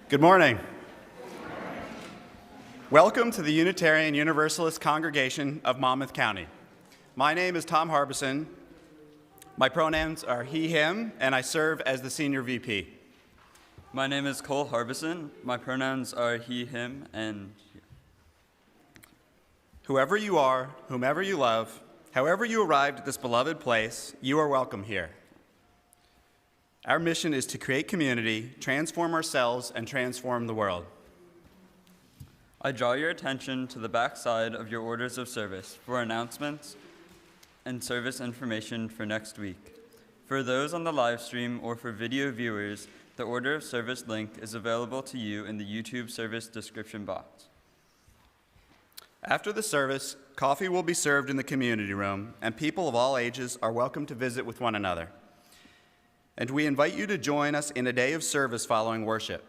Good morning. Welcome to the Unitarian Universalist congregation of Monmouth County. My name is Tom Harbison. My pronouns are he, him, and I serve as the senior VP. My name is Cole Harbison. My pronouns are he, him, and Whoever you are, whomever you love, however you arrived at this beloved place, you are welcome here. Our mission is to create community, transform ourselves, and transform the world. I draw your attention to the back side of your orders of service for announcements and service information for next week. For those on the live stream or for video viewers, the order of service link is available to you in the YouTube service description box. After the service, coffee will be served in the community room, and people of all ages are welcome to visit with one another. And we invite you to join us in a day of service following worship.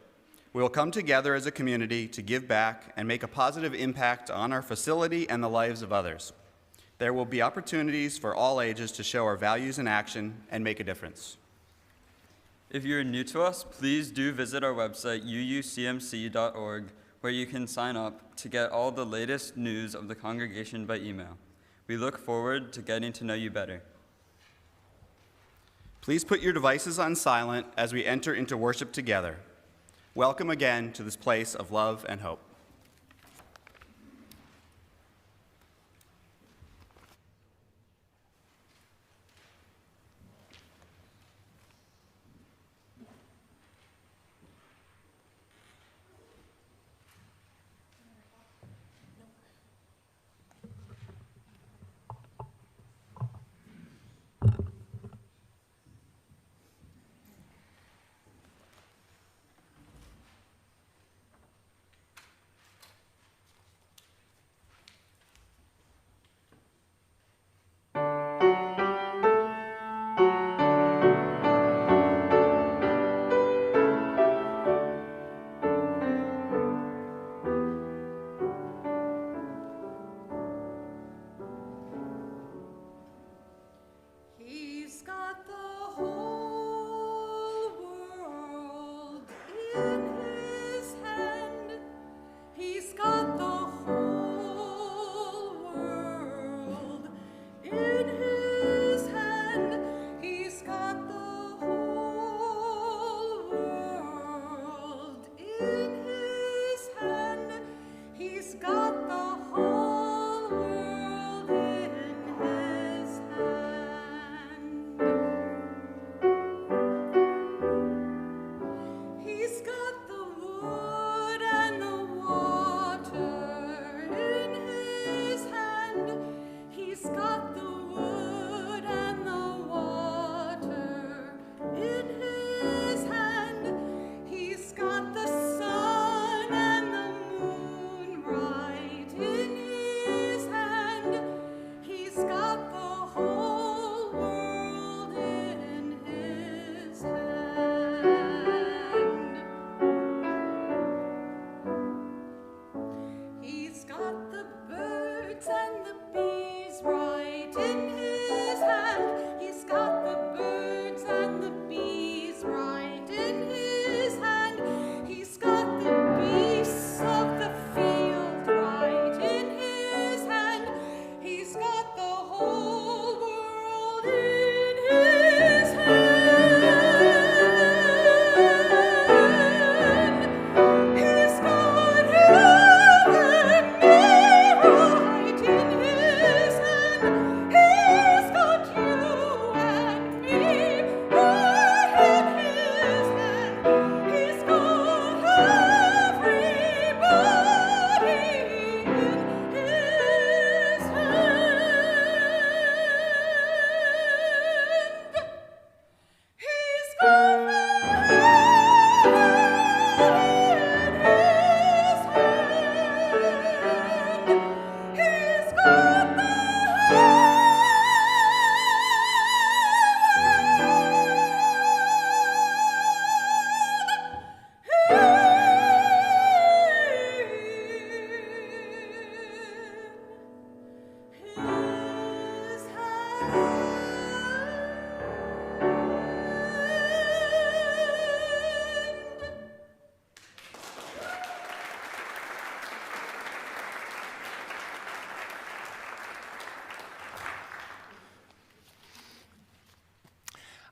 We will come together as a community to give back and make a positive impact on our facility and the lives of others. There will be opportunities for all ages to show our values in action and make a difference. If you're new to us, please do visit our website, uucmc.org, where you can sign up to get all the latest news of the congregation by email. We look forward to getting to know you better. Please put your devices on silent as we enter into worship together. Welcome again to this place of love and hope.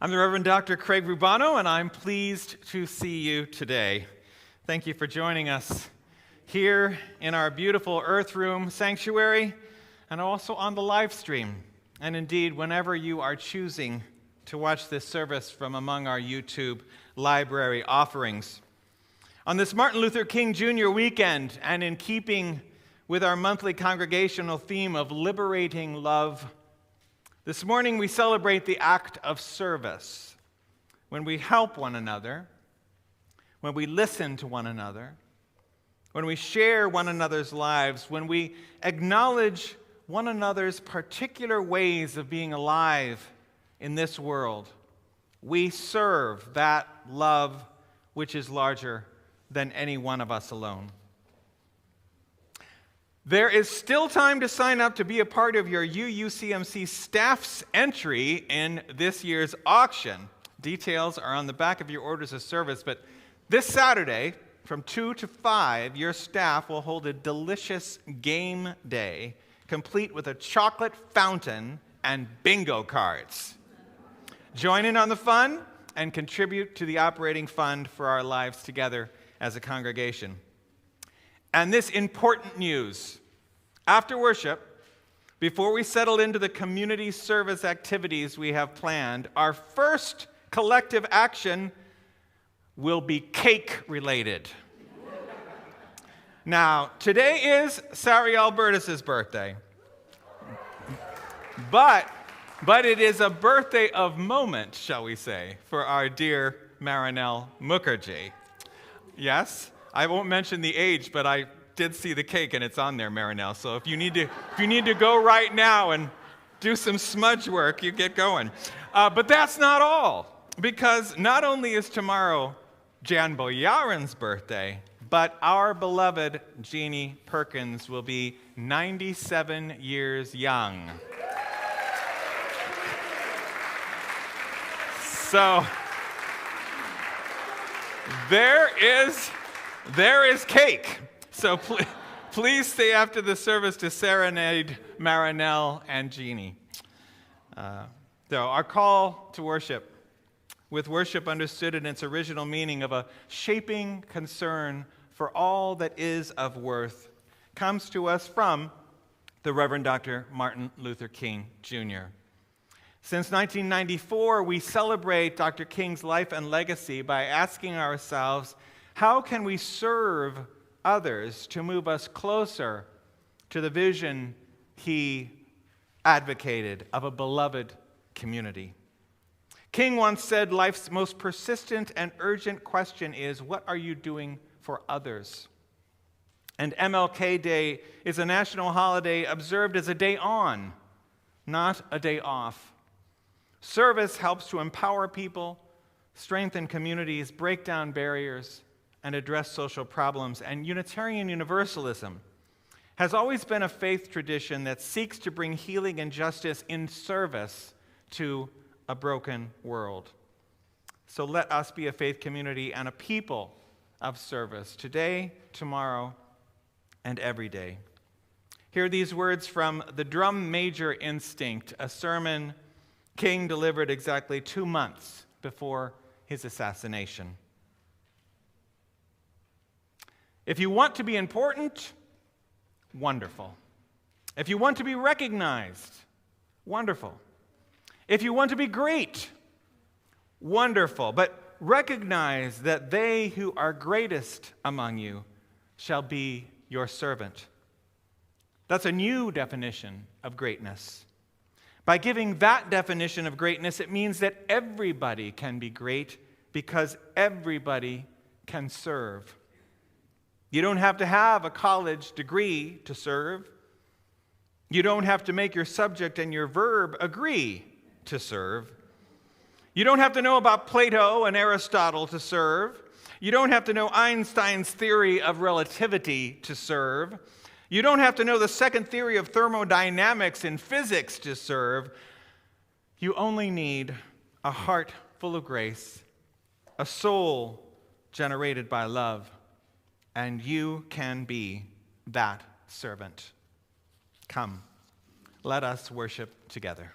I'm the Reverend Dr. Craig Rubano, and I'm pleased to see you today. Thank you for joining us here in our beautiful Earth Room sanctuary and also on the live stream. And indeed, whenever you are choosing to watch this service from among our YouTube library offerings. On this Martin Luther King Jr. weekend, and in keeping with our monthly congregational theme of liberating love, this morning we celebrate the act of service, when we help one another, when we listen to one another, when we share one another's lives, when we acknowledge one another's particular ways of being alive in this world. We serve that love which is larger than any one of us alone. There is still time to sign up to be a part of your UUCMC staff's entry in this year's auction. Details are on the back of your orders of service, but this Saturday, from 2 to 5, your staff will hold a delicious game day, complete with a chocolate fountain and bingo cards. Join in on the fun and contribute to the operating fund for our lives together as a congregation. And this important news: after worship, before we settle into the community service activities we have planned, our first collective action will be cake-related. Now, today is Sari Albertus' birthday, but it is a birthday of moment, shall we say, for our dear Marinelle Mukherjee. Yes, I won't mention the age, but I did see the cake and it's on there, Marinelle. So if you need to go right now and do some smudge work, you get going. But that's not all, because not only is tomorrow Jan Boyarin's birthday, but our beloved Jeannie Perkins will be 97 years young. So there is cake. So please stay after the service to serenade Marinelle and Jeannie. So our call to worship, with worship understood in its original meaning of a shaping concern for all that is of worth, comes to us from the Reverend Dr. Martin Luther King Jr. Since 1994, we celebrate Dr. King's life and legacy by asking ourselves, how can we serve others to move us closer to the vision he advocated of a beloved community? King once said, life's most persistent and urgent question is, what are you doing for others? And MLK Day is a national holiday observed as a day on, not a day off. Service helps to empower people, strengthen communities, break down barriers, and address social problems. And Unitarian Universalism has always been a faith tradition that seeks to bring healing and justice in service to a broken world. So let us be a faith community and a people of service today, tomorrow, and every day. Hear these words from The Drum Major Instinct, a sermon King delivered exactly 2 months before his assassination. If you want to be important, wonderful. If you want to be recognized, wonderful. If you want to be great, wonderful. But recognize that they who are greatest among you shall be your servant. That's a new definition of greatness. By giving that definition of greatness, it means that everybody can be great because everybody can serve. You don't have to have a college degree to serve. You don't have to make your subject and your verb agree to serve. You don't have to know about Plato and Aristotle to serve. You don't have to know Einstein's theory of relativity to serve. You don't have to know the second theory of thermodynamics in physics to serve. You only need a heart full of grace, a soul generated by love, and you can be that servant. Come, let us worship together.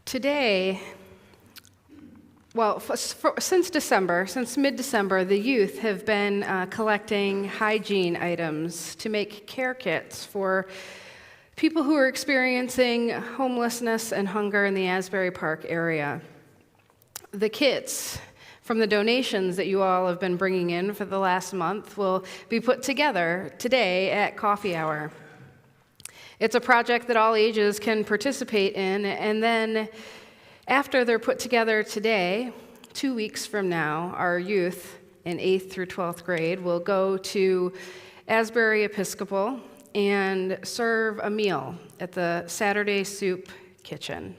Today, well, since mid-December, the youth have been collecting hygiene items to make care kits for people who are experiencing homelessness and hunger in the Asbury Park area. The kits from the donations that you all have been bringing in for the last month will be put together today at coffee hour. It's a project that all ages can participate in, and then after they're put together today, 2 weeks from now, our youth in 8th through 12th grade will go to Asbury Episcopal and serve a meal at the Saturday Soup Kitchen.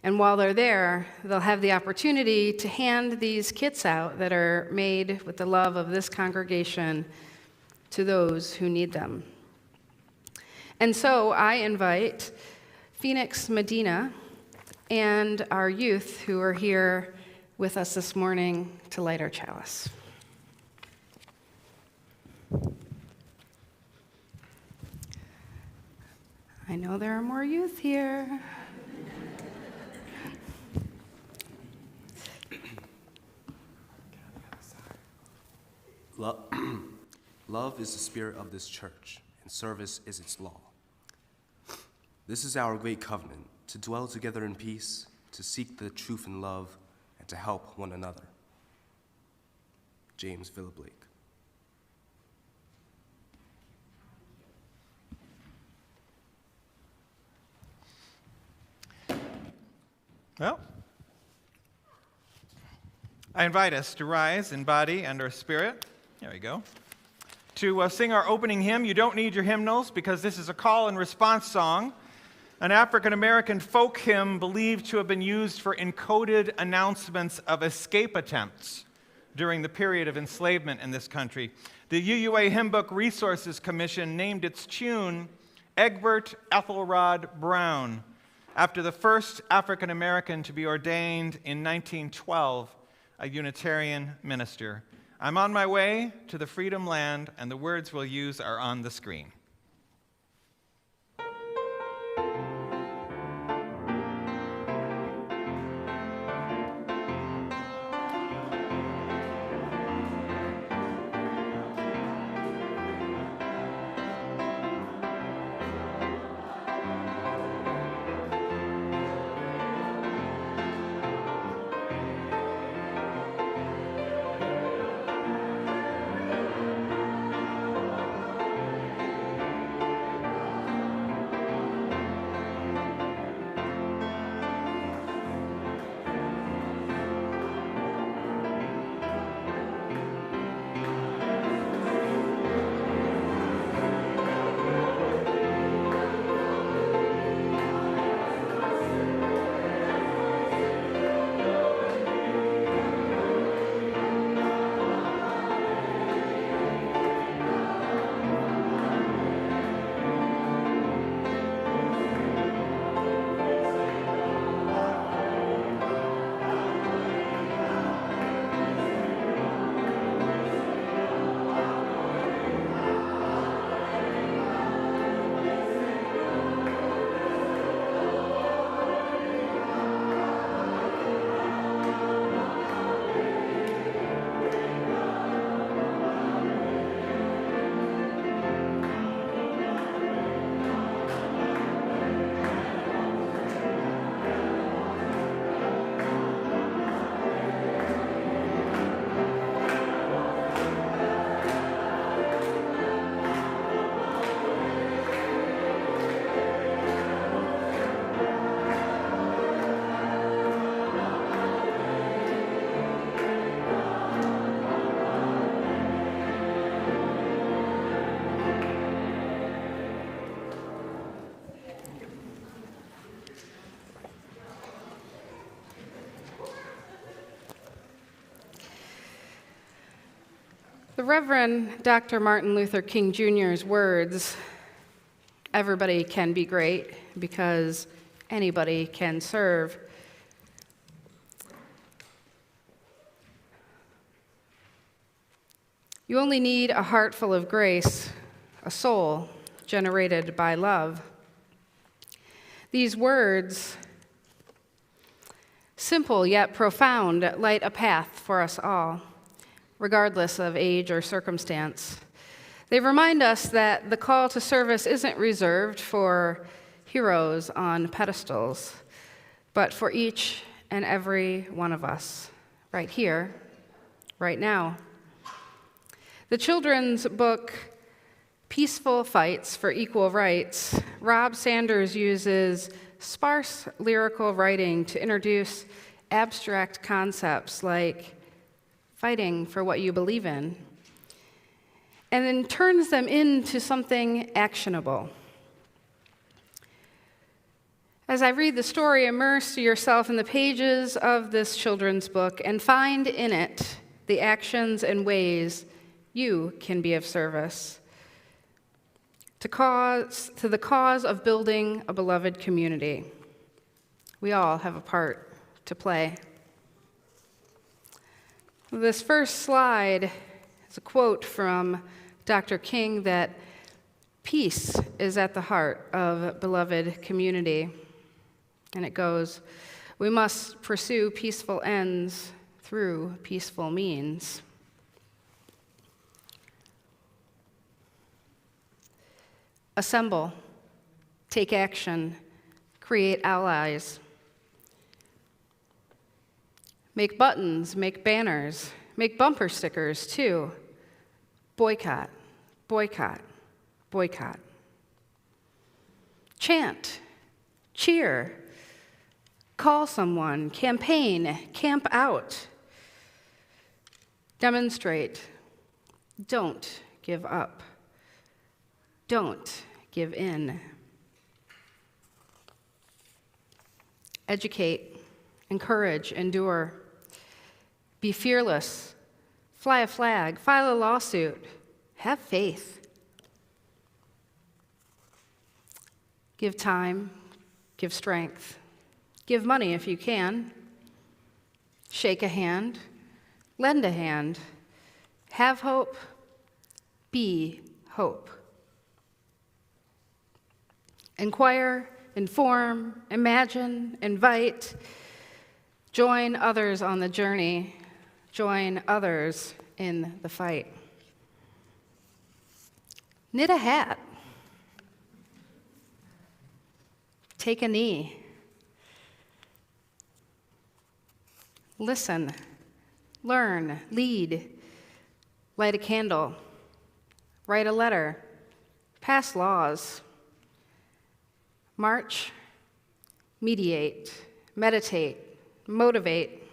And while they're there, they'll have the opportunity to hand these kits out that are made with the love of this congregation to those who need them. And so I invite Phoenix Medina and our youth who are here with us this morning to light our chalice. I know there are more youth here. Love is the spirit of this church, and service is its law. This is our great covenant, to dwell together in peace, to seek the truth in love, and to help one another. James Philip Blake. Well, I invite us to rise in body and our spirit. There we go. To sing our opening hymn, You Don't Need Your Hymnals, because this is a call and response song, an African-American folk hymn believed to have been used for encoded announcements of escape attempts during the period of enslavement in this country. The UUA Hymn Book Resources Commission named its tune Egbert Ethelrod Brown, after the first African-American to be ordained in 1912, a Unitarian minister. I'm on my way to the Freedom Land, and the words we'll use are on the screen. The Reverend Dr. Martin Luther King Jr.'s words, everybody can be great because anybody can serve, you only need a heart full of grace, a soul generated by love. These words simple yet profound, light a path for us all, regardless of age or circumstance. They remind us that the call to service isn't reserved for heroes on pedestals, but for each and every one of us, right here, right now. The children's book, Peaceful Fights for Equal Rights, Rob Sanders uses sparse lyrical writing to introduce abstract concepts like fighting for what you believe in, and then turns them into something actionable. As I read the story, immerse yourself in the pages of this children's book and find in it the actions and ways you can be of service to the cause of building a beloved community. We all have a part to play. This first slide is a quote from Dr. King that peace is at the heart of beloved community. And it goes, we must pursue peaceful ends through peaceful means. Assemble, take action, create allies. Make buttons, make banners, make bumper stickers too. Boycott, boycott, boycott. Chant, cheer, call someone, campaign, camp out. Demonstrate, don't give up. Don't give in. Educate, encourage, endure. Be fearless. Fly a flag. File a lawsuit. Have faith. Give time. Give strength. Give money if you can. Shake a hand. Lend a hand. Have hope. Be hope. Inquire, inform, imagine, invite. Join others on the journey. Join others in the fight. Knit a hat. Take a knee. Listen, learn, lead. Light a candle. Write a letter. Pass laws. March, mediate, meditate, motivate,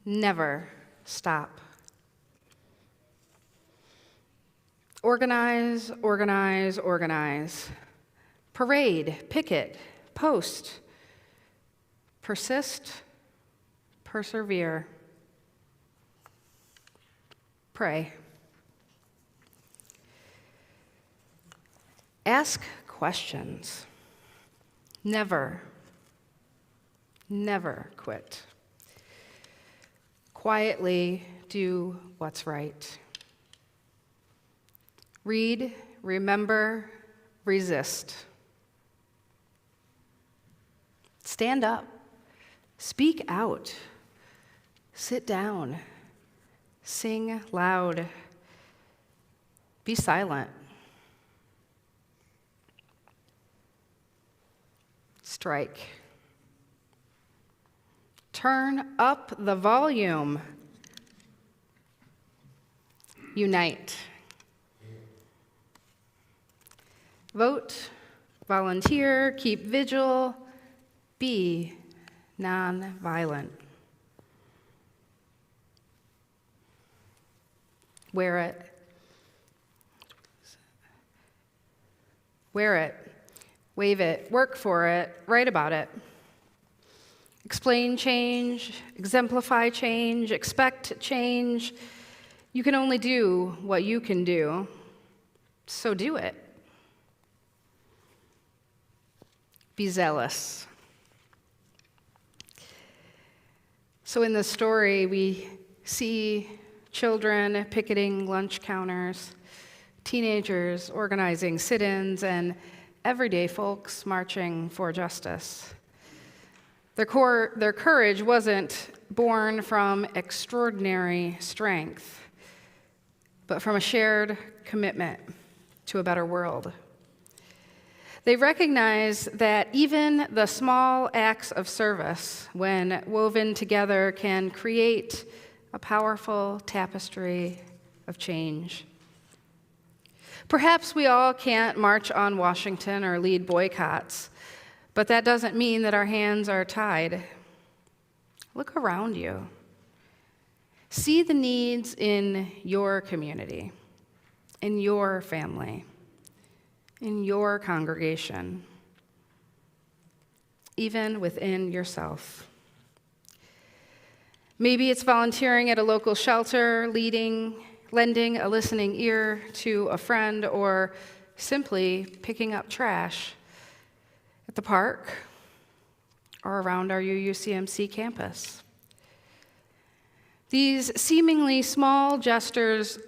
never stop. Organize, organize, organize. Parade, picket, post. Persist, persevere. Pray. Ask questions. Never, never quit. Quietly do what's right. Read, remember, resist. Stand up, speak out, sit down, sing loud, be silent. Strike. Turn up the volume. Unite. Vote, volunteer, keep vigil, be nonviolent. Wear it. Wear it. Wave it, work for it, write about it. Explain change, exemplify change, expect change. You can only do what you can do, so do it. Be zealous. So in this story, we see children picketing lunch counters, teenagers organizing sit-ins, and everyday folks marching for justice. Their courage wasn't born from extraordinary strength, but from a shared commitment to a better world. They recognize that even the small acts of service, when woven together, can create a powerful tapestry of change. Perhaps we all can't march on Washington or lead boycotts, but that doesn't mean that our hands are tied. Look around you. See the needs in your community, in your family, in your congregation, even within yourself. Maybe it's volunteering at a local shelter, lending a listening ear to a friend, or simply picking up trash at the park or around our UUCMC campus. These seemingly small gestures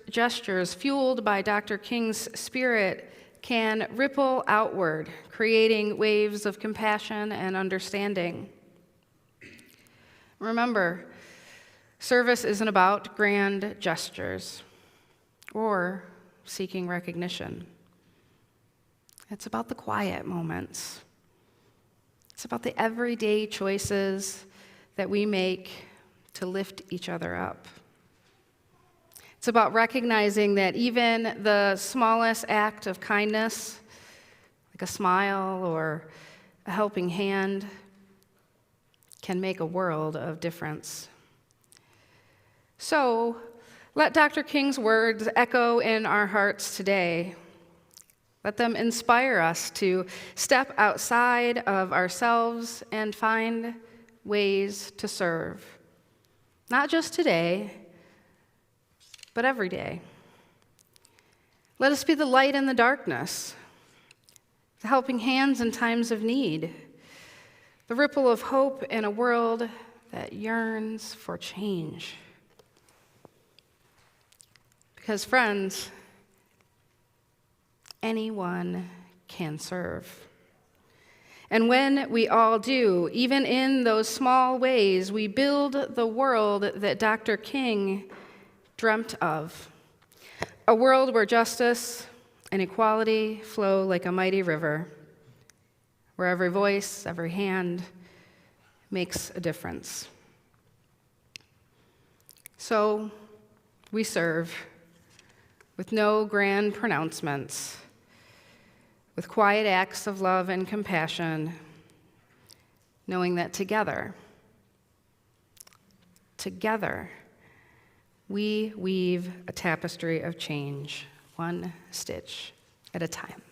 fueled by Dr. King's spirit can ripple outward, creating waves of compassion and understanding. Remember, service isn't about grand gestures or seeking recognition. It's about the quiet moments. It's about the everyday choices that we make to lift each other up. It's about recognizing that even the smallest act of kindness, like a smile or a helping hand, can make a world of difference. So, let Dr. King's words echo in our hearts today. Let them inspire us to step outside of ourselves and find ways to serve. Not just today, but every day. Let us be the light in the darkness, the helping hands in times of need, the ripple of hope in a world that yearns for change. Because, friends, anyone can serve. And when we all do, even in those small ways, we build the world that Dr. King dreamt of. A world where justice and equality flow like a mighty river, where every voice, every hand makes a difference. So we serve with no grand pronouncements, with quiet acts of love and compassion, knowing that together, we weave a tapestry of change, one stitch at a time.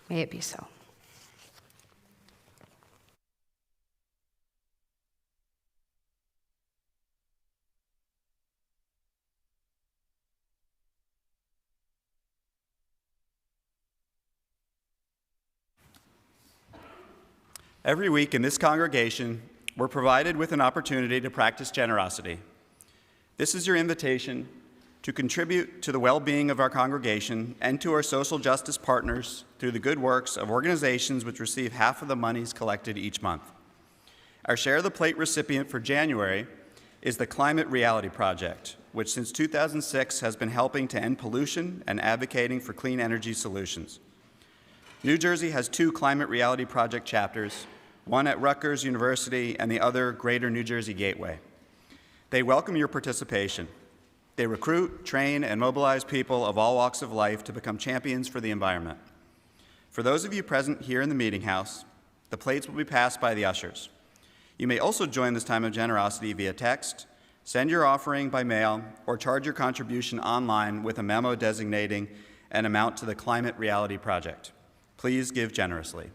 May it be so. Every week in this congregation, we're provided with an opportunity to practice generosity. This is your invitation to contribute to the well-being of our congregation and to our social justice partners through the good works of organizations which receive half of the monies collected each month. Our Share the Plate recipient for January is the Climate Reality Project, which since 2006 has been helping to end pollution and advocating for clean energy solutions. New Jersey has 2 Climate Reality Project chapters, one at Rutgers University and the other Greater New Jersey Gateway. They welcome your participation. They recruit, train, and mobilize people of all walks of life to become champions for the environment. For those of you present here in the meeting house, the plates will be passed by the ushers. You may also join this time of generosity via text, send your offering by mail, or charge your contribution online with a memo designating an amount to the Climate Reality Project. Please give generously.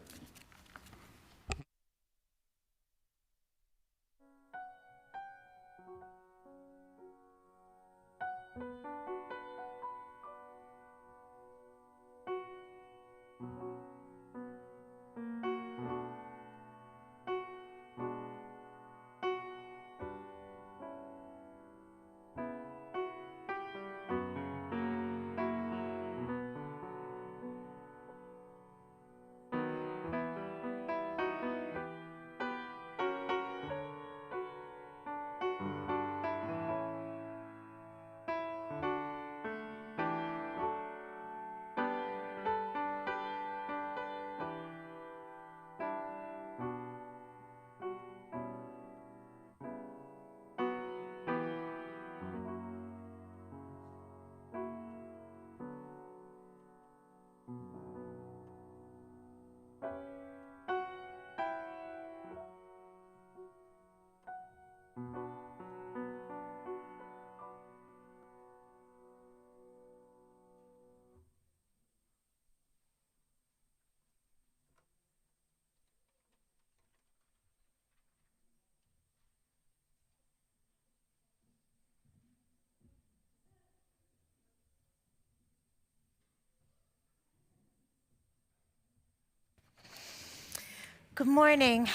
Good morning.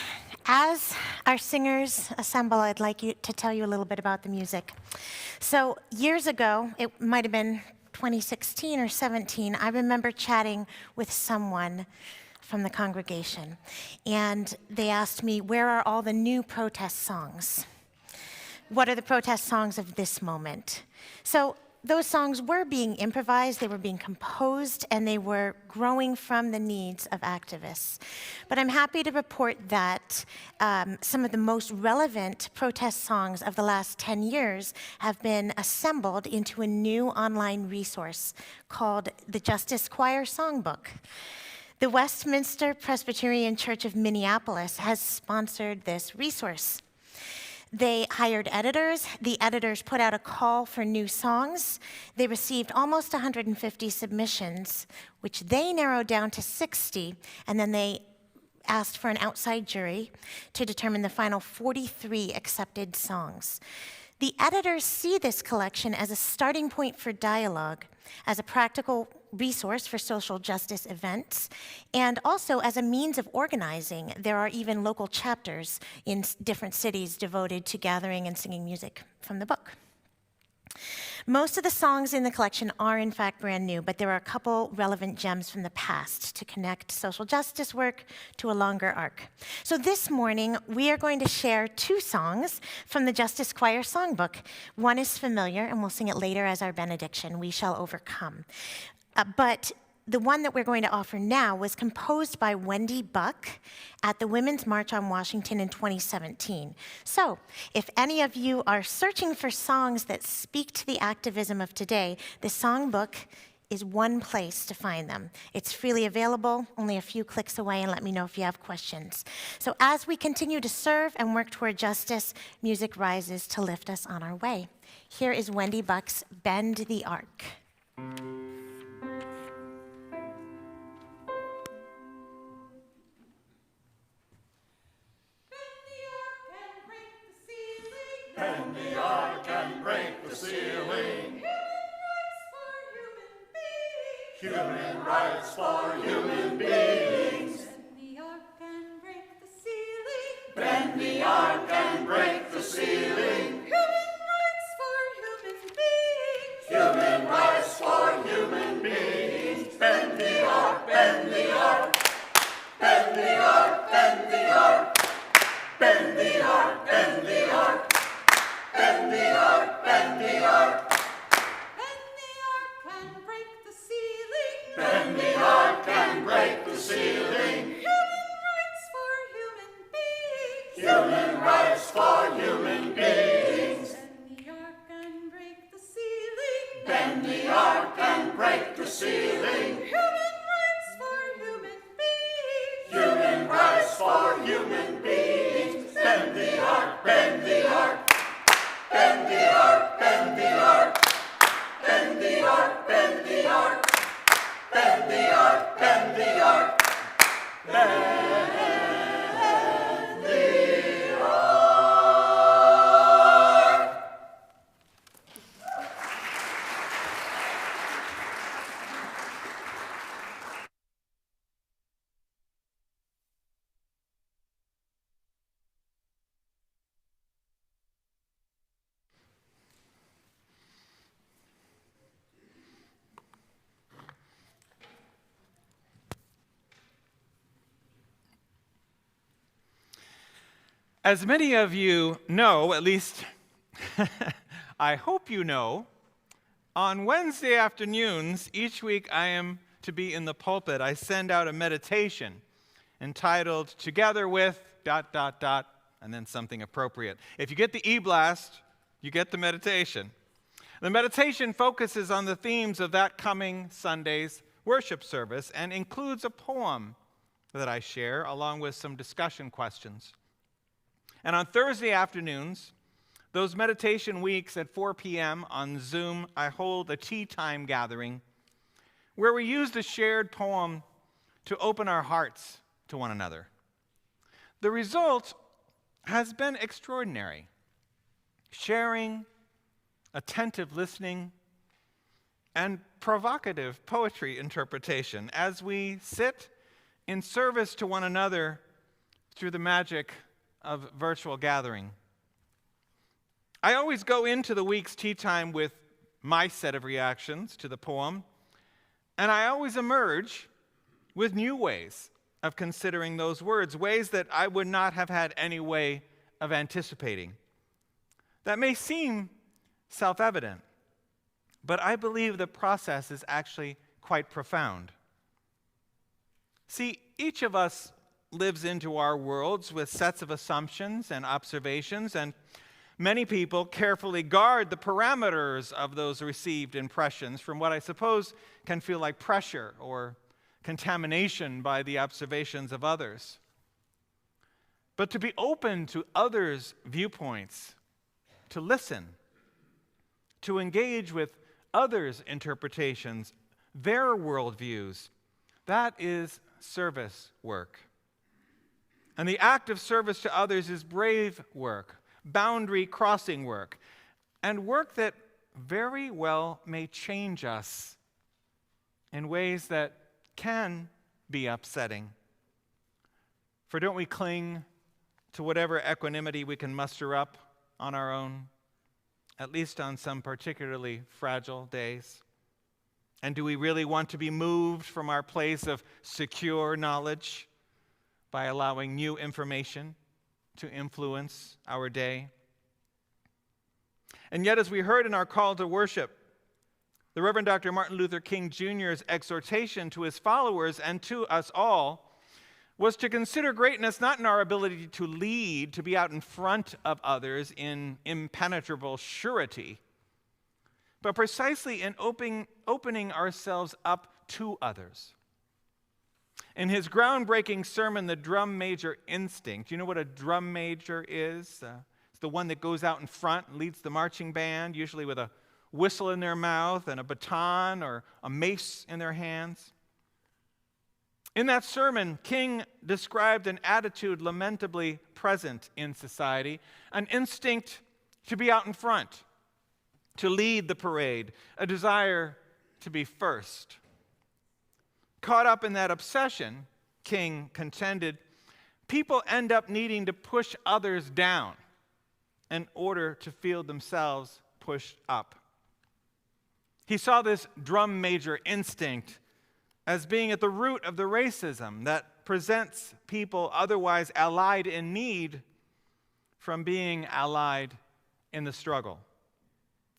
As our singers assemble, I'd like to tell you a little bit about the music. So years ago, it might have been 2016 or 17, I remember chatting with someone from the congregation, and they asked me, where are all the new protest songs? What are the protest songs of this moment? So those songs were being improvised, they were being composed, and they were growing from the needs of activists. But I'm happy to report that some of the most relevant protest songs of the last 10 years have been assembled into a new online resource called the Justice Choir Songbook. The Westminster Presbyterian Church of Minneapolis has sponsored this resource. They hired editors. The editors put out a call for new songs. They received almost 150 submissions, which they narrowed down to 60, and then they asked for an outside jury to determine the final 43 accepted songs. The editors see this collection as a starting point for dialogue, as a practical resource for social justice events, and also as a means of organizing. There are even local chapters in different cities devoted to gathering and singing music from the book. Most of the songs in the collection are in fact brand new, but there are a couple relevant gems from the past to connect social justice work to a longer arc. So this morning, we are going to share 2 songs from the Justice Choir Songbook. One is familiar, and we'll sing it later as our benediction, "We Shall Overcome." But the one that we're going to offer now was composed by Wendy Buck at the Women's March on Washington in 2017. So if any of you are searching for songs that speak to the activism of today, the songbook is one place to find them. It's freely available, only a few clicks away, and let me know if you have questions. So as we continue to serve and work toward justice, music rises to lift us on our way. Here is Wendy Buck's "Bend the Arc." Bend the arc and break the ceiling. Human rights for human beings. Bend the arc and break the ceiling. Bend the arc and break the ceiling. Human rights for human beings. Human rights for human beings. Bend the arc, bend the arc. Bend the arc, bend the arc. Bend the arc, bend the arc. Bend the arc, bend the arc. Bend the arc and break the ceiling. Bend the arc and break the ceiling. Human rights for human beings. Human rights for human beings. Bend the arc and break the ceiling. Bend the arc and break the ceiling. Human rights for human beings. Human rights for human beings. Bend the arc, bend the arc. Bend the arc, bend the arc. Bend the arc, bend the arc. Bend the arc, bend the arc. Bend the arc. As many of you know, at least I hope you know, on Wednesday afternoons, each week I am to be in the pulpit. I send out a meditation entitled "Together with ... and then something appropriate. If you get the e-blast, you get the meditation. The meditation focuses on the themes of that coming Sunday's worship service and includes a poem that I share along with some discussion questions. And on Thursday afternoons, those meditation weeks at 4 p.m. on Zoom, I hold a tea time gathering where we use the shared poem to open our hearts to one another. The result has been extraordinary. Sharing, attentive listening, and provocative poetry interpretation as we sit in service to one another through the magic of virtual gathering. I always go into the week's tea time with my set of reactions to the poem, and I always emerge with new ways of considering those words, ways that I would not have had any way of anticipating. That may seem self-evident, but I believe the process is actually quite profound. See, each of us lives into our worlds with sets of assumptions and observations, and many people carefully guard the parameters of those received impressions from what I suppose can feel like pressure or contamination by the observations of others. But to be open to others' viewpoints, to listen, to engage with others' interpretations, their worldviews, that is service work. And the act of service to others is brave work, boundary crossing work, and work that very well may change us in ways that can be upsetting. For don't we cling to whatever equanimity we can muster up on our own, at least on some particularly fragile days? And do we really want to be moved from our place of secure knowledge by allowing new information to influence our day? And yet, as we heard in our call to worship, the Reverend Dr. Martin Luther King Jr.'s exhortation to his followers and to us all was to consider greatness not in our ability to lead, to be out in front of others in impenetrable surety, but precisely in opening ourselves up to others. In his groundbreaking sermon, The Drum Major Instinct, you know what a drum major is? It's the one that goes out in front and leads the marching band, usually with a whistle in their mouth and a baton or a mace in their hands. In that sermon, King described an attitude lamentably present in society, an instinct to be out in front, to lead the parade, a desire to be first. Caught up in that obsession, King contended, people end up needing to push others down in order to feel themselves pushed up. He saw this drum major instinct as being at the root of the racism that prevents people otherwise allied in need from being allied in the struggle.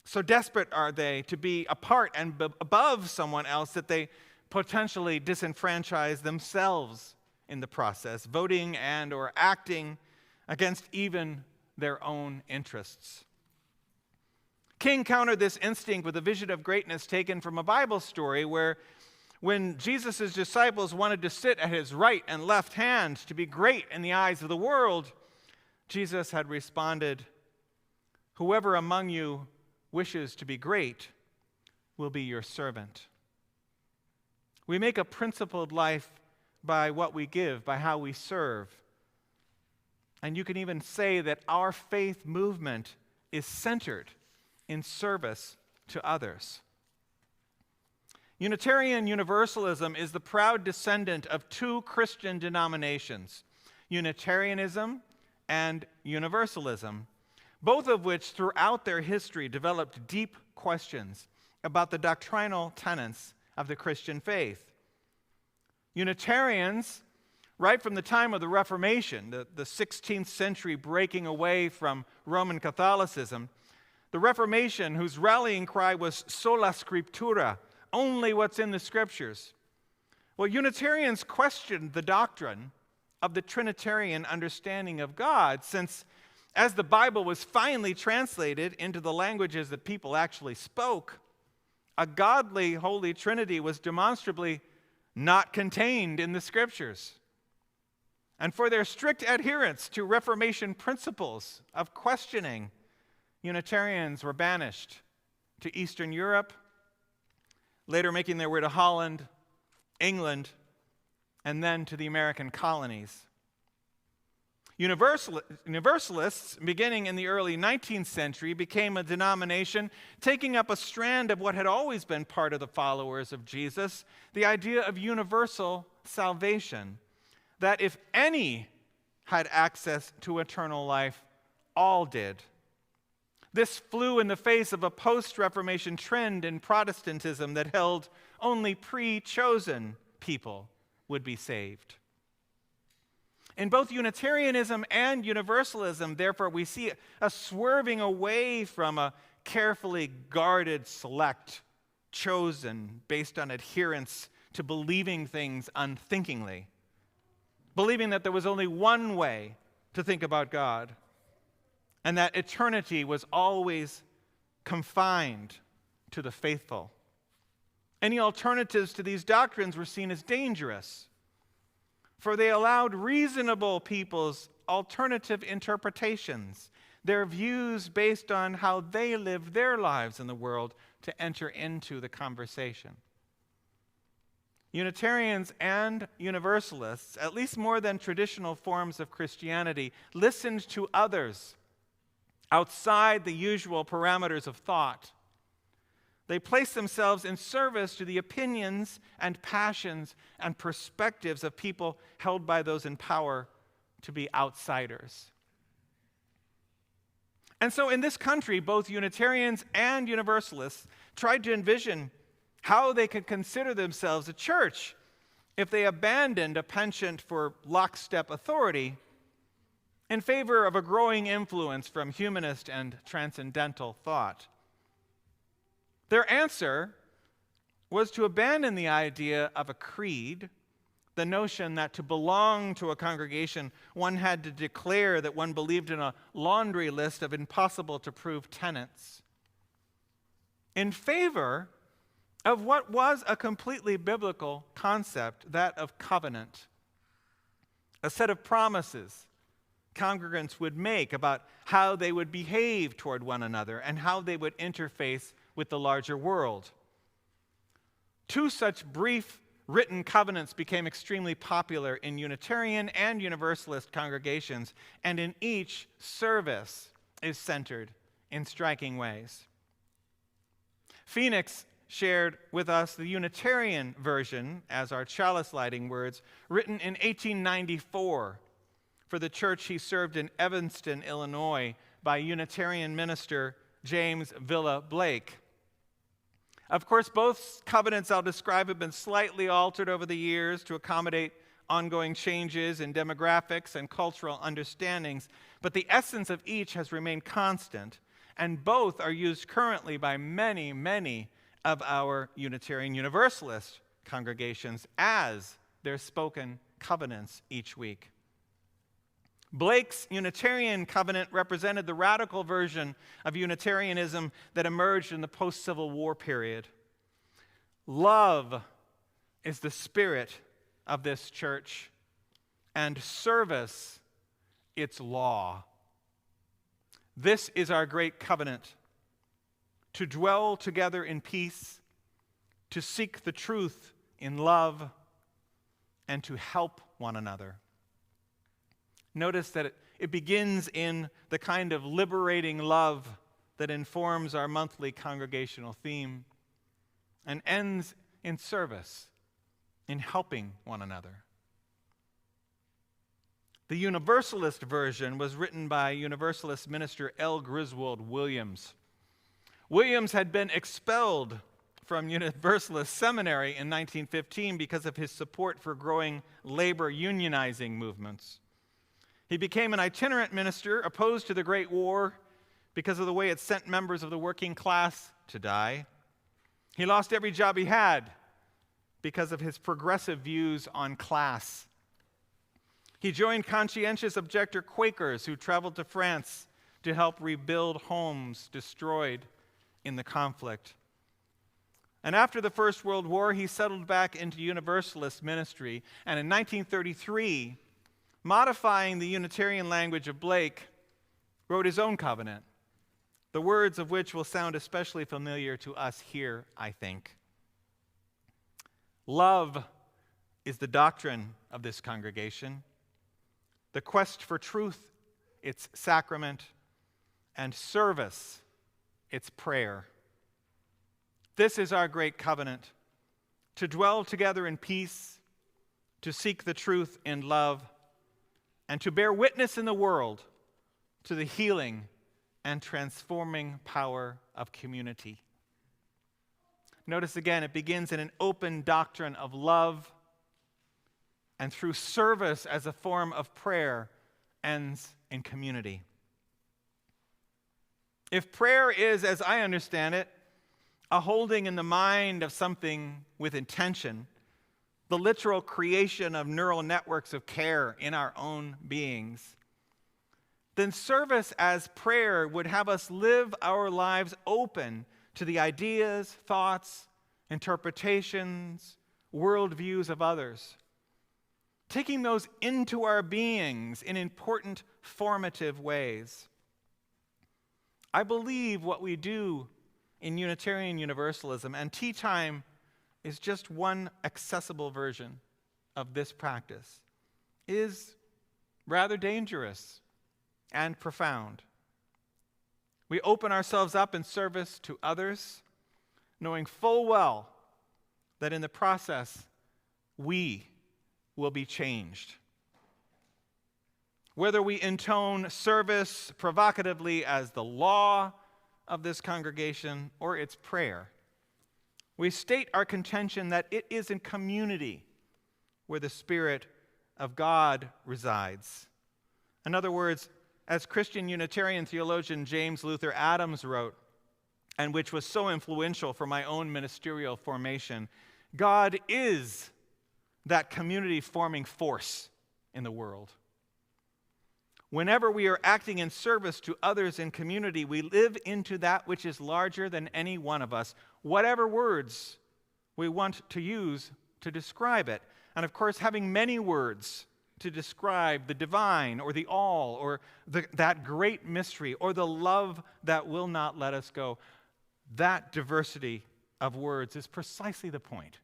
So desperate are they to be apart and above someone else that they potentially disenfranchise themselves in the process, voting and or acting against even their own interests. King countered this instinct with a vision of greatness taken from a Bible story where when Jesus' disciples wanted to sit at his right and left hand to be great in the eyes of the world, Jesus had responded, "Whoever among you wishes to be great will be your servant." We make a principled life by what we give, by how we serve. And you can even say that our faith movement is centered in service to others. Unitarian Universalism is the proud descendant of two Christian denominations, Unitarianism and Universalism, both of which throughout their history developed deep questions about the doctrinal tenets of the Christian faith. Unitarians, right from the time of the Reformation, the 16th century breaking away from Roman Catholicism, the Reformation, whose rallying cry was sola scriptura, only what's in the Scriptures. Well, Unitarians questioned the doctrine of the Trinitarian understanding of God, since as the Bible was finally translated into the languages that people actually spoke, a godly Holy Trinity was demonstrably not contained in the Scriptures. And for their strict adherence to Reformation principles of questioning, Unitarians were banished to Eastern Europe, later making their way to Holland, England, and then to the American colonies. Universalists, beginning in the early 19th century, became a denomination taking up a strand of what had always been part of the followers of Jesus, the idea of universal salvation, that if any had access to eternal life. All did. This flew in the face of a post-Reformation trend in Protestantism that held only pre-chosen people would be saved. In both Unitarianism and Universalism, therefore, we see a swerving away from a carefully guarded select, chosen based on adherence to believing things unthinkingly, believing that there was only one way to think about God, and that eternity was always confined to the faithful. Any alternatives to these doctrines were seen as dangerous, for they allowed reasonable people's alternative interpretations, their views based on how they lived their lives in the world, to enter into the conversation. Unitarians and Universalists, at least more than traditional forms of Christianity, listened to others outside the usual parameters of thought. They placed themselves in service to the opinions and passions and perspectives of people held by those in power to be outsiders. And so in this country, both Unitarians and Universalists tried to envision how they could consider themselves a church if they abandoned a penchant for lockstep authority in favor of a growing influence from humanist and transcendental thought. Their answer was to abandon the idea of a creed, the notion that to belong to a congregation, one had to declare that one believed in a laundry list of impossible-to-prove tenets, in favor of what was a completely biblical concept, that of covenant, a set of promises congregants would make about how they would behave toward one another and how they would interface with the larger world. Two such brief written covenants became extremely popular in Unitarian and Universalist congregations, and in each, service is centered in striking ways. Phoenix shared with us the Unitarian version as our chalice lighting words, written in 1894 for the church he served in Evanston, Illinois, by Unitarian minister James Villa Blake. Of course, both covenants I'll describe have been slightly altered over the years to accommodate ongoing changes in demographics and cultural understandings, but the essence of each has remained constant, and both are used currently by many, many of our Unitarian Universalist congregations as their spoken covenants each week. Blake's Unitarian covenant represented the radical version of Unitarianism that emerged in the post-Civil War period. Love is the spirit of this church, and service its law. This is our great covenant, to dwell together in peace, to seek the truth in love, and to help one another. Notice that it begins in the kind of liberating love that informs our monthly congregational theme and ends in service, in helping one another. The Universalist version was written by Universalist minister L.Griswold Williams. Williams had been expelled from Universalist seminary in 1915 because of his support for growing labor unionizing movements. He became an itinerant minister opposed to the Great War because of the way it sent members of the working class to die. He lost every job he had because of his progressive views on class. He joined conscientious objector Quakers who traveled to France to help rebuild homes destroyed in the conflict. And after the First World War, he settled back into Universalist ministry, and in 1933, modifying the Unitarian language of Blake, wrote his own covenant, the words of which will sound especially familiar to us here, I think. Love is the doctrine of this congregation, the quest for truth, its sacrament, and service, its prayer. This is our great covenant, to dwell together in peace, to seek the truth in love, and to bear witness in the world to the healing and transforming power of community. Notice again, it begins in an open doctrine of love, and through service as a form of prayer, ends in community. If prayer is, as I understand it, a holding in the mind of something with intention, the literal creation of neural networks of care in our own beings, then service as prayer would have us live our lives open to the ideas, thoughts, interpretations, worldviews of others, taking those into our beings in important formative ways. I believe what we do in Unitarian Universalism, and tea time is just one accessible version of this practice, is rather dangerous and profound. We open ourselves up in service to others, knowing full well that in the process, we will be changed. Whether we intone service provocatively as the law of this congregation or its prayer, we state our contention that it is in community where the Spirit of God resides. In other words, as Christian Unitarian theologian James Luther Adams wrote, and which was so influential for my own ministerial formation, God is that community-forming force in the world. Whenever we are acting in service to others in community, we live into that which is larger than any one of us, whatever words we want to use to describe it. And of course, having many words to describe the divine or the all or that great mystery or the love that will not let us go, that diversity of words is precisely the point.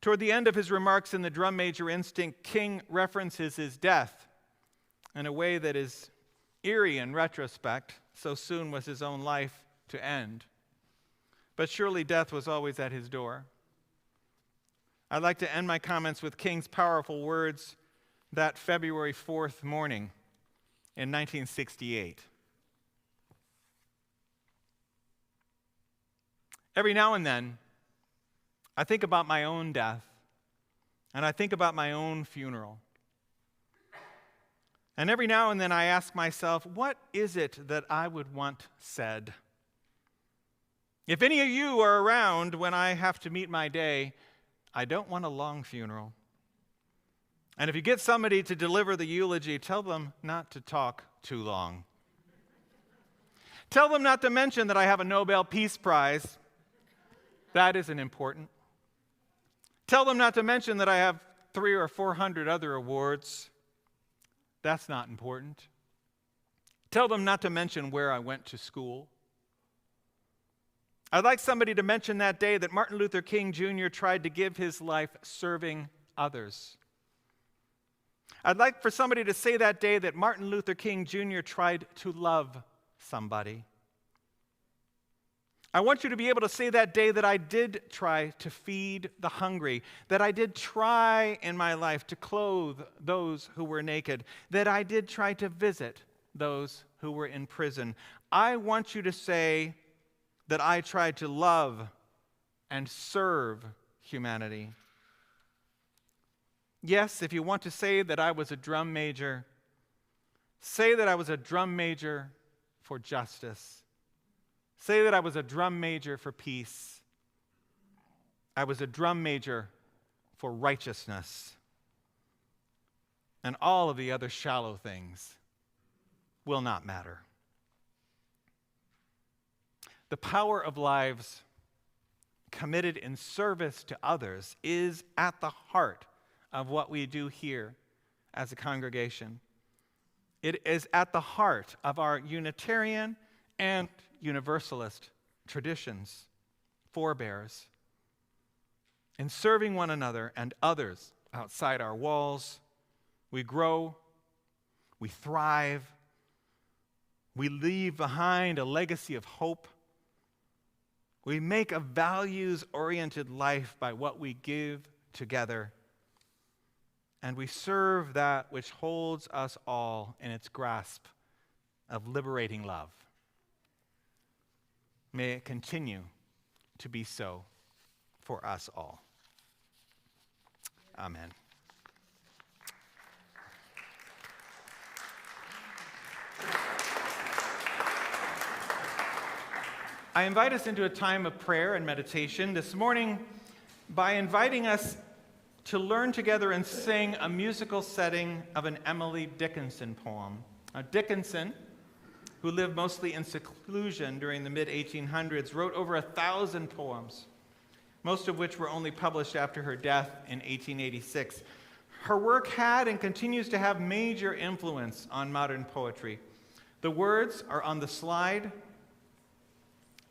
Toward the end of his remarks in the Drum Major Instinct, King references his death in a way that is eerie in retrospect. So soon was his own life to end. But surely death was always at his door. I'd like to end my comments with King's powerful words that February 4th morning in 1968. Every now and then, I think about my own death, and I think about my own funeral. And every now and then I ask myself, what is it that I would want said? If any of you are around when I have to meet my day, I don't want a long funeral. And if you get somebody to deliver the eulogy, tell them not to talk too long. Tell them not to mention that I have a Nobel Peace Prize. That isn't important. Tell them not to mention that I have 300 or 400 other awards. That's not important. Tell them not to mention where I went to school. I'd like somebody to mention that day that Martin Luther King Jr. tried to give his life serving others. I'd like for somebody to say that day that Martin Luther King Jr. tried to love somebody. I want you to be able to say that day that I did try to feed the hungry, that I did try in my life to clothe those who were naked, that I did try to visit those who were in prison. I want you to say that I tried to love and serve humanity. Yes, if you want to say that I was a drum major, say that I was a drum major for justice. Say that I was a drum major for peace. I was a drum major for righteousness. And all of the other shallow things will not matter. The power of lives committed in service to others is at the heart of what we do here as a congregation. It is at the heart of our Unitarian and Universalist traditions, forebears. In serving one another and others outside our walls, we grow, we thrive, we leave behind a legacy of hope. We make a values-oriented life by what we give together. and we serve that which holds us all in its grasp of liberating love. May it continue to be so for us all. Amen. I invite us into a time of prayer and meditation this morning by inviting us to learn together and sing a musical setting of an Emily Dickinson poem. Now, Dickinson, who lived mostly in seclusion during the mid-1800s, wrote over 1,000 poems, most of which were only published after her death in 1886. Her work had and continues to have major influence on modern poetry. The words are on the slide,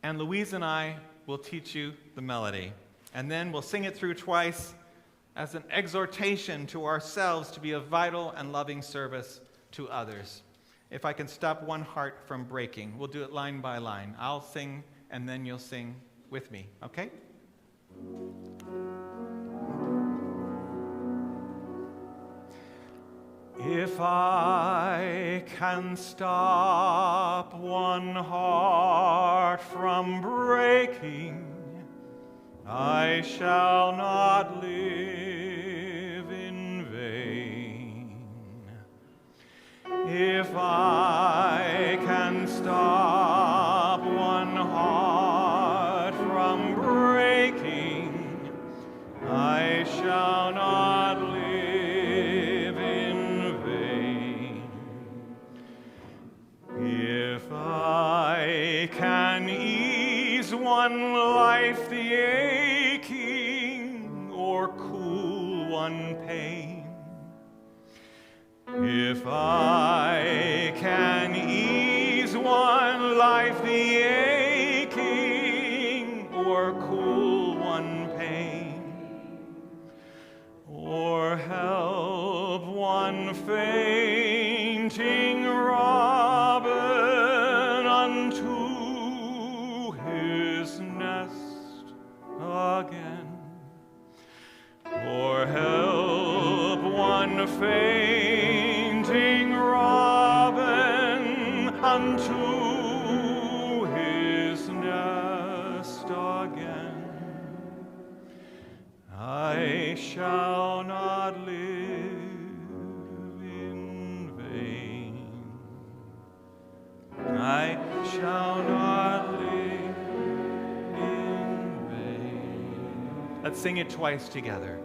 and Louise and I will teach you the melody. And then we'll sing it through twice as an exhortation to ourselves to be a vital and loving service to others. If I can stop one heart from breaking, we'll do it line by line. I'll sing, and then you'll sing with me, okay? If I can stop one heart from breaking, I shall not live in vain. If I can stop one heart from breaking, I shall not live in vain. If I can ease one life the aching, or cool one pain, if I can ease one life the aching, or cool one pain, or help one fainting robin unto his nest again, or help one fainting robin unto his nest again, I shall not live in vain. I shall not live in vain. Let's sing it twice together.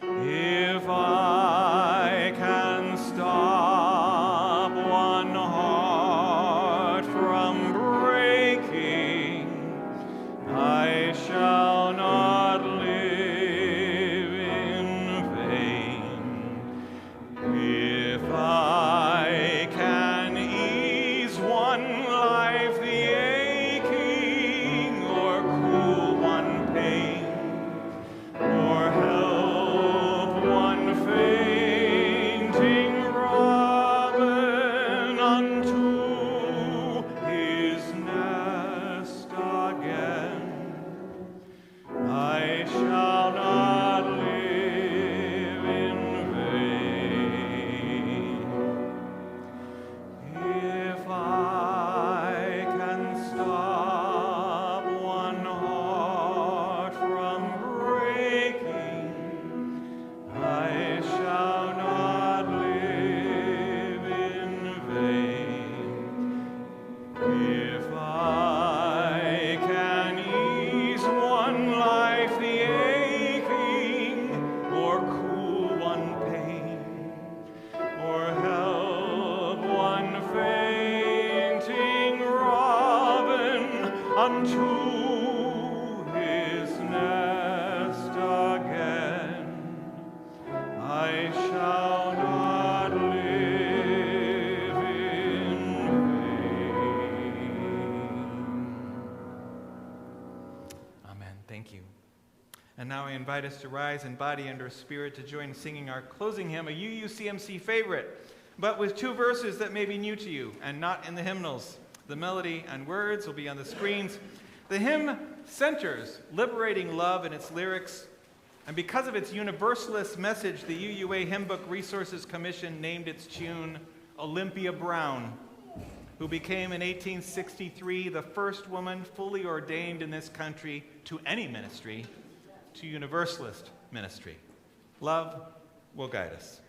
If I can stop one heart from breaking, I shall not live in vain. If I can ease one life the aching, or cool one pain, or help one fainting robin unto his nest again, I shall not live in vain. If I can stop one heart from breaking, I shall not live in vain. If I can ease one life the aching, or cool one pain, or help one fainting robin unto his nest again, I shall not live in vain. Amen. Thank you. And now I invite us to rise in body and our spirit to join singing our closing hymn, a UUCMC favorite, but with two verses that may be new to you and not in the hymnals. The melody and words will be on the screens. The hymn centers liberating love in its lyrics And because of its Universalist message, the UUA Hymn Book Resources Commission named its tune Olympia Brown, who became in 1863 the first woman fully ordained in this country to any ministry, to Universalist ministry. Love will guide us.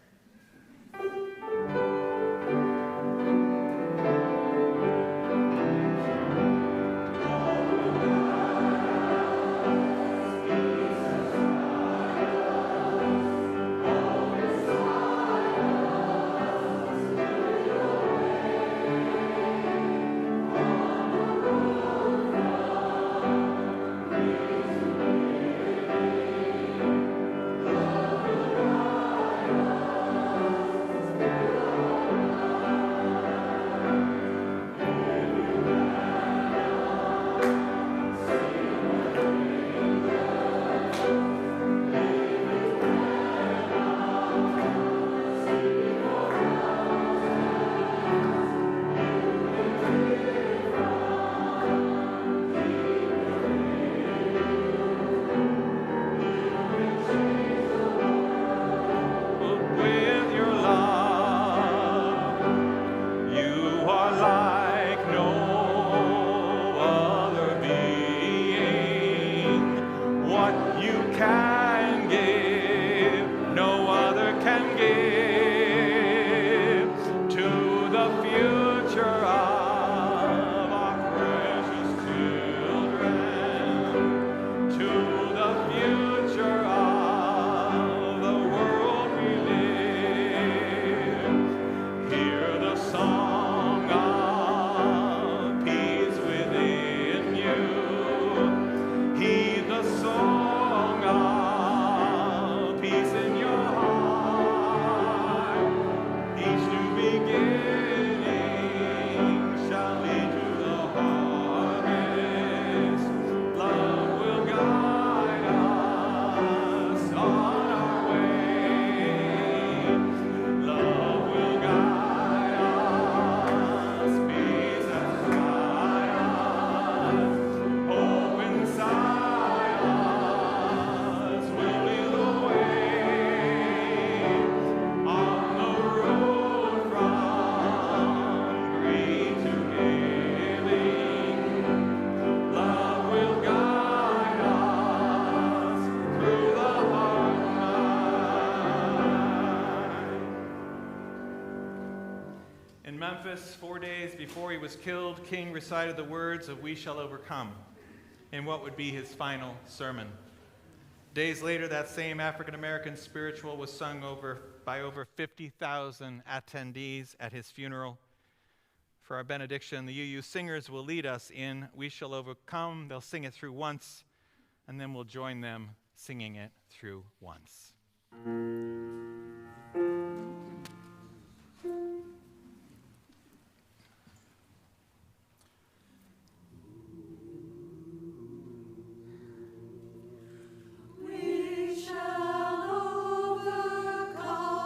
Memphis, 4 days before he was killed, King recited the words of "We Shall Overcome" in what would be his final sermon. Days later, that same African-American spiritual was sung by over 50,000 attendees at his funeral. For our benediction, the UU singers will lead us in "We Shall Overcome." They'll sing it through once, and then we'll join them singing it through once. We shall overcome.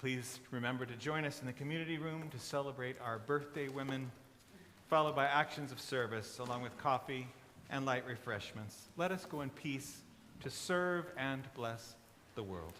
Please remember to join us in the community room to celebrate our birthday women, followed by actions of service, along with coffee and light refreshments. Let us go in peace to serve and bless the world.